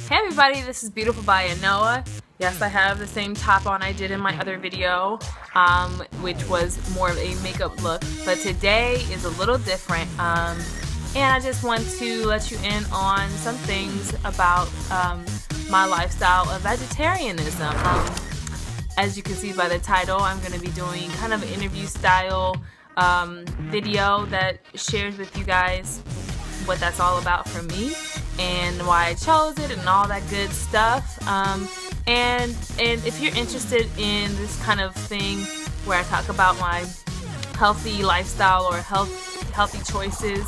Hey everybody, this is Beautiful by Anoa. Yes, I have the same top on I did in my other video, which was more of a makeup look, but today is a little different, and I just want to let you in on some things about my lifestyle of vegetarianism. As you can see by the title, I'm going to be doing kind of an interview style video that shares with you guys what that's all about for me and why I chose it and all that good stuff. And if you're interested in this kind of thing where I talk about my healthy lifestyle or healthy choices,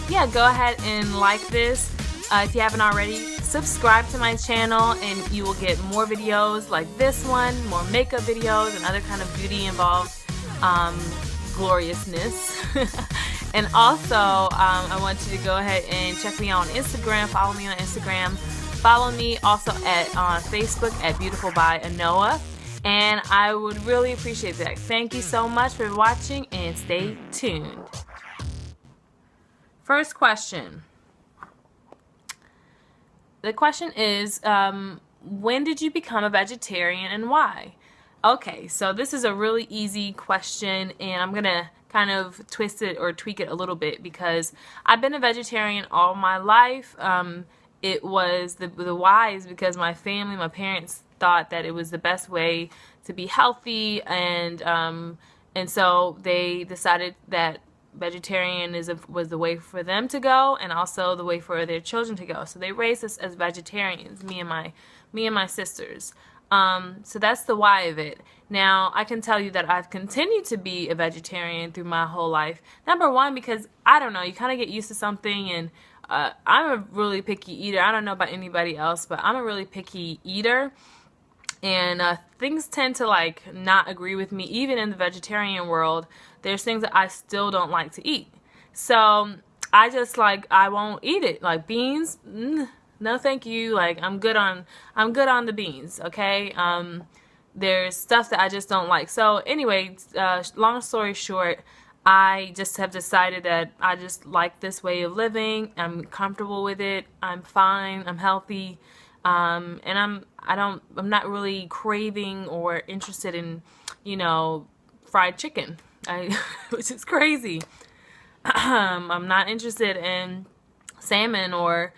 yeah, go ahead and like this. If you haven't already, subscribe to my channel and you will get more videos like this one, more makeup videos and other kind of beauty involved gloriousness. And also, I want you to go ahead and check me out on Instagram. Follow me on Instagram. Follow me also on Facebook at Beautiful by Anoa. And I would really appreciate that. Thank you so much for watching and stay tuned. First question. The question is, when did you become a vegetarian and why? Okay, so this is a really easy question, and I'm gonna kind of twist it or tweak it a little bit because I've been a vegetarian all my life. It was the why is because my family, my parents thought that it was the best way to be healthy, and so they decided that vegetarianism was the way for them to go and also the way for their children to go. So they raised us as vegetarians, me and my sisters. So that's the why of it. Now, I can tell you that I've continued to be a vegetarian through my whole life. Number one, because, I don't know, you kind of get used to something, and I'm a really picky eater. I don't know about anybody else, but I'm a really picky eater. And things tend to, like, not agree with me. Even in the vegetarian world, there's things that I still don't like to eat. So, I just, like, I won't eat it. Like, beans, no thank you. Like, I'm good on the beans, okay? There's stuff that I just don't like. So anyway, long story short, I just have decided that I just like this way of living. I'm comfortable with it. I'm fine. I'm healthy. And I'm not really craving or interested in, fried chicken. Which is crazy. I'm not interested in salmon or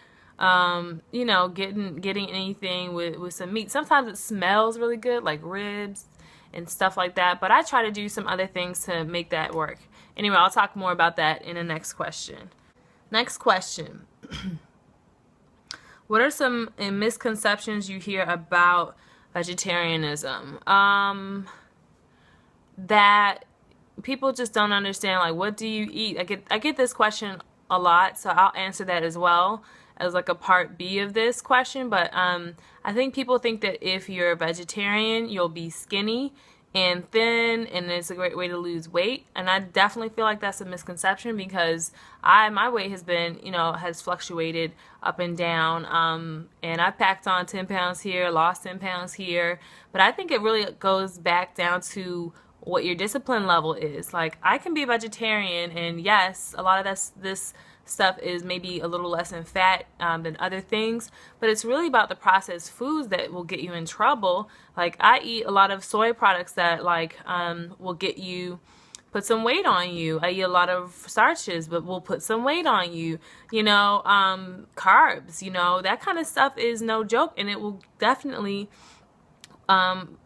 getting anything with some meat. Sometimes it smells really good, like ribs and stuff like that, but I try to do some other things to make that work. Anyway, I'll talk more about that in the next question. Next question. What are some misconceptions you hear about vegetarianism? That people just don't understand, like, what do you eat? I get this question a lot, so I'll answer that as well as like a part B of this question. But I think people think that if you're a vegetarian, you'll be skinny and thin, and it's a great way to lose weight. And I definitely feel like that's a misconception because my weight has been, has fluctuated up and down, and I packed on 10 pounds here, lost 10 pounds here. But I think it really goes back down to what your discipline level is. Like, I can be a vegetarian, and yes, a lot of this stuff is maybe a little less in fat than other things, but it's really about the processed foods that will get you in trouble. Like, I eat a lot of soy products that will put some weight on you. I eat a lot of starches but will put some weight on you. Carbs, that kind of stuff is no joke, and it will definitely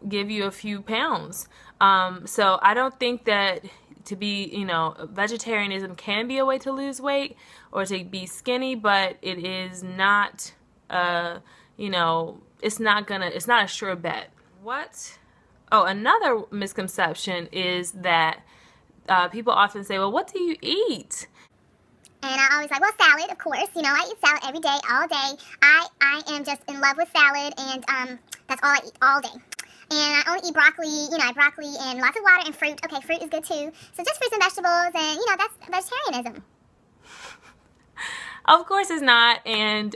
give you a few pounds. So I don't think that to be, vegetarianism can be a way to lose weight or to be skinny, but it is not, it's not a sure bet. What? Oh, another misconception is that people often say, well, what do you eat? And I always like, well, salad, of course. I eat salad every day, all day. I am just in love with salad, and that's all I eat all day. And I only eat broccoli, broccoli and lots of water and fruit. Okay, fruit is good too. So just fruits and vegetables, and that's vegetarianism. Of course it's not, and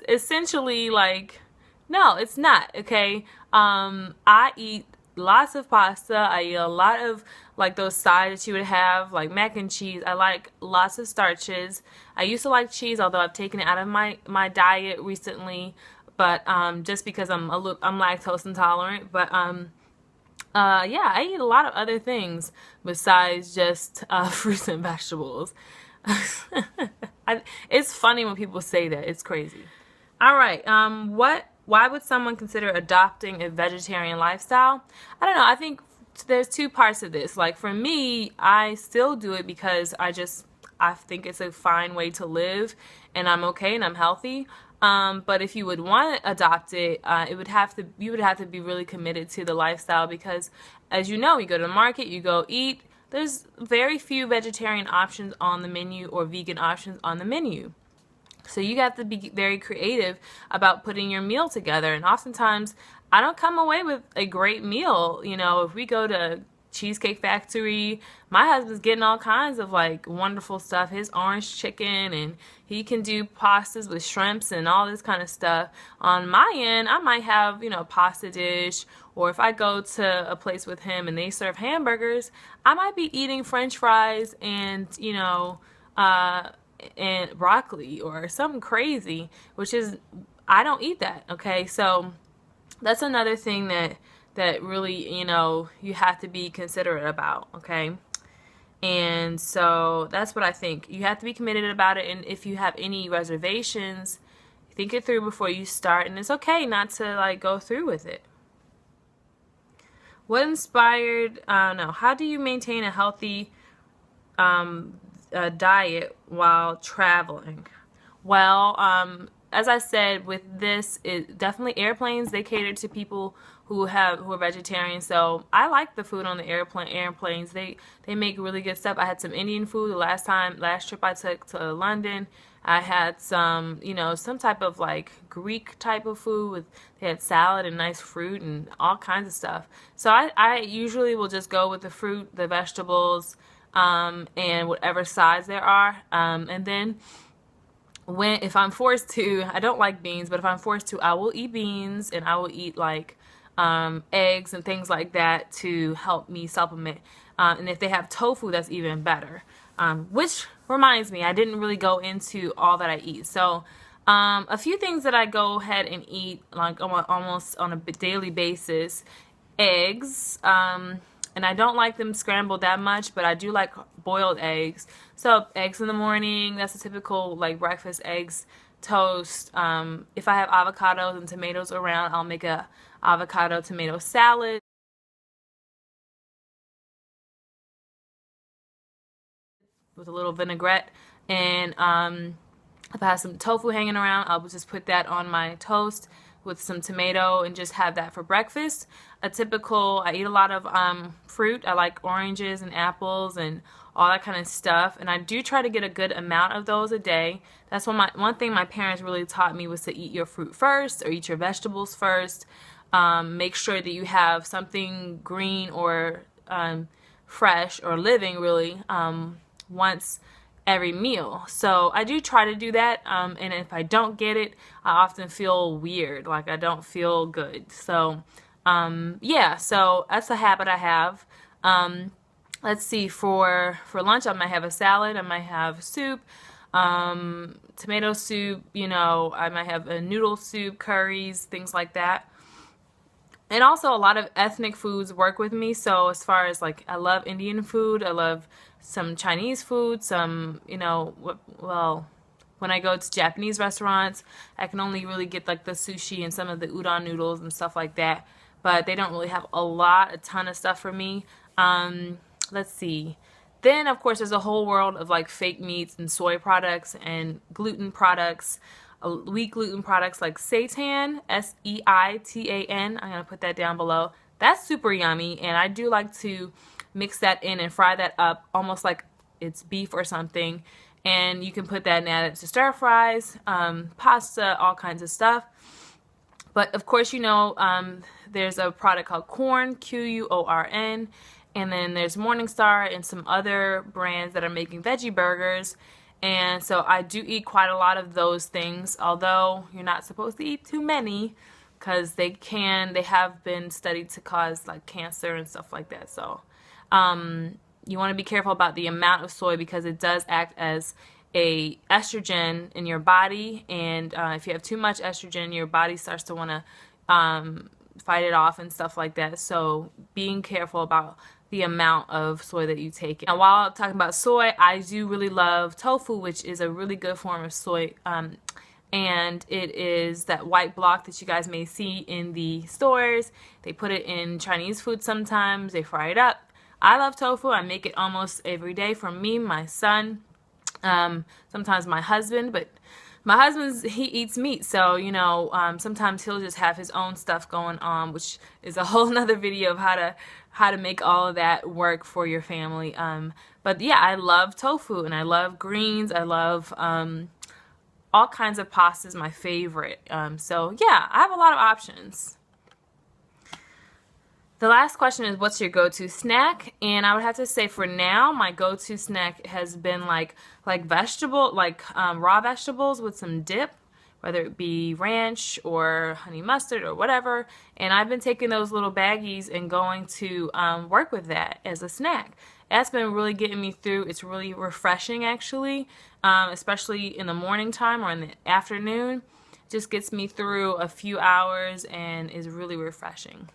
essentially, like, no, it's not, okay? I eat lots of pasta. I eat a lot of like those sides that you would have, like mac and cheese. I like lots of starches. I used to like cheese, although I've taken it out of my diet recently, but just because I'm lactose intolerant. But yeah, I eat a lot of other things besides just fruits and vegetables. It's funny when people say that. It's crazy. All right. Why would someone consider adopting a vegetarian lifestyle? I don't know. I think there's two parts of this. Like for me, I still do it because I think it's a fine way to live, and I'm okay and I'm healthy. But if you would want to adopt it, you would have to be really committed to the lifestyle because, as you know, you go to the market, you go eat. There's very few vegetarian options on the menu or vegan options on the menu. So you have to be very creative about putting your meal together. And oftentimes, I don't come away with a great meal. You know, if we go to Cheesecake Factory, my husband's getting all kinds of like wonderful stuff. His orange chicken, and he can do pastas with shrimps and all this kind of stuff. On my end, I might have, you know, a pasta dish, or if I go to a place with him and they serve hamburgers, I might be eating French fries and, you know, and broccoli or something crazy, which is, I don't eat that. Okay, so that's another thing that really, you know, you have to be considerate about. Okay, and so that's what I think. You have to be committed about it, and if you have any reservations, think it through before you start, and it's okay not to like go through with it. What inspired, no, how do you maintain a healthy diet while traveling? Well, as I said, with this, it definitely airplanes. They cater to people who are vegetarian. So I like the food on the airplanes. They make really good stuff. I had some Indian food the last trip I took to London. I had some, you know, some type of like Greek type of food with, they had salad and nice fruit and all kinds of stuff. So I usually will just go with the fruit, the vegetables, and whatever sides there are. And then if I'm forced to, I don't like beans, but if I'm forced to, I will eat beans, and I will eat like eggs and things like that to help me supplement. And if they have tofu, that's even better. Which reminds me, I didn't really go into all that I eat. So a few things that I go ahead and eat like almost on a daily basis: eggs. And I don't like them scrambled that much, but I do like boiled eggs. So eggs in the morning, that's a typical like breakfast: eggs, toast. If I have avocados and tomatoes around, I'll make a avocado tomato salad with a little vinaigrette. And if I have some tofu hanging around, I'll just put that on my toast with some tomato and just have that for breakfast. I eat a lot of fruit. I like oranges and apples and all that kind of stuff. And I do try to get a good amount of those a day. That's one thing my parents really taught me was to eat your fruit first or eat your vegetables first. Make sure that you have something green or fresh or living really once every meal. So I do try to do that, and if I don't get it, I often feel weird, like I don't feel good. So yeah, so that's a habit I have. Let's see, for lunch I might have a salad, I might have soup, tomato soup, you know, I might have a noodle soup, curries, things like that. And also a lot of ethnic foods work with me. So as far as like, I love Indian food, I love some Chinese food, some, you know, well, when I go to Japanese restaurants, I can only really get like the sushi and some of the udon noodles and stuff like that. But they don't really have a ton of stuff for me. Let's see. Then, of course, there's a whole world of like fake meats and soy products and gluten products. Wheat gluten products like seitan, Seitan. I'm going to put that down below. That's super yummy, and I do like to mix that in and fry that up almost like it's beef or something. And you can put that and add it to stir fries, pasta, all kinds of stuff. But of course, you know, there's a product called Quorn, Quorn, and then there's Morningstar and some other brands that are making veggie burgers. And so I do eat quite a lot of those things, although you're not supposed to eat too many because they have been studied to cause like cancer and stuff like that. So You want to be careful about the amount of soy because it does act as a estrogen in your body, and if you have too much estrogen, your body starts to want to fight it off and stuff like that. So being careful about the amount of soy that you take. Now, while I'm talking about soy, I do really love tofu, which is a really good form of soy. And it is that white block that you guys may see in the stores. They put it in Chinese food sometimes. They fry it up. I love tofu. I make it almost every day for me, my son, sometimes my husband, but my he eats meat, so sometimes he'll just have his own stuff going on, which is a whole nother video of how to make all of that work for your family. But yeah, I love tofu and I love greens. I love all kinds of pastas, my favorite. So yeah, I have a lot of options. The last question is, what's your go-to snack? And I would have to say for now, my go-to snack has been like raw vegetables with some dip, whether it be ranch or honey mustard or whatever. And I've been taking those little baggies and going to work with that as a snack. That's been really getting me through. It's really refreshing, actually, especially in the morning time or in the afternoon. Just gets me through a few hours and is really refreshing.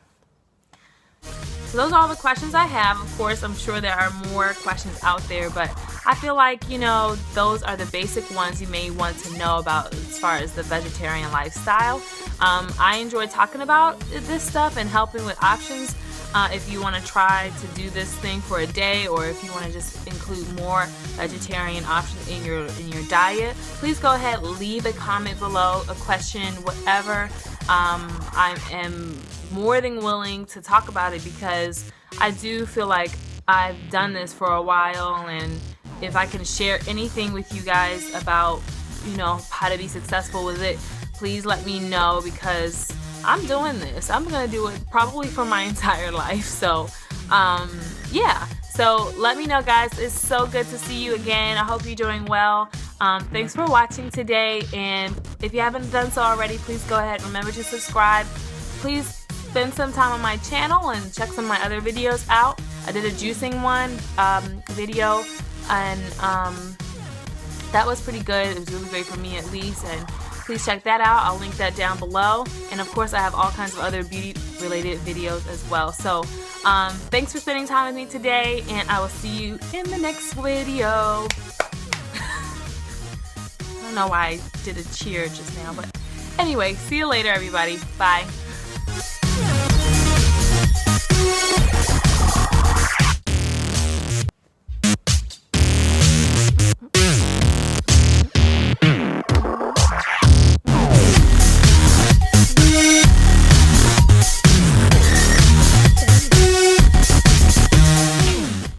So those are all the questions I have. Of course, I'm sure there are more questions out there, but I feel like, those are the basic ones you may want to know about as far as the vegetarian lifestyle. I enjoy talking about this stuff and helping with options. If you want to try to do this thing for a day, or if you want to just include more vegetarian options in your diet, please go ahead, leave a comment below, a question, whatever. I am more than willing to talk about it because I do feel like I've done this for a while, and if I can share anything with you guys about how to be successful with it, please let me know, because I'm doing this. I'm gonna do it probably for my entire life. So yeah, so let me know, guys. It's so good to see you again. I hope you're doing well. Thanks for watching today, and if you haven't done so already, please go ahead, remember to subscribe. Please spend some time on my channel and check some of my other videos out. I did a juicing video, and that was pretty good. It was really great for me, at least, and please check that out. I'll link that down below, and of course I have all kinds of other beauty related videos as well. So thanks for spending time with me today, and I will see you in the next video. I don't know why I did a cheer just now, but anyway, see you later, everybody. Bye.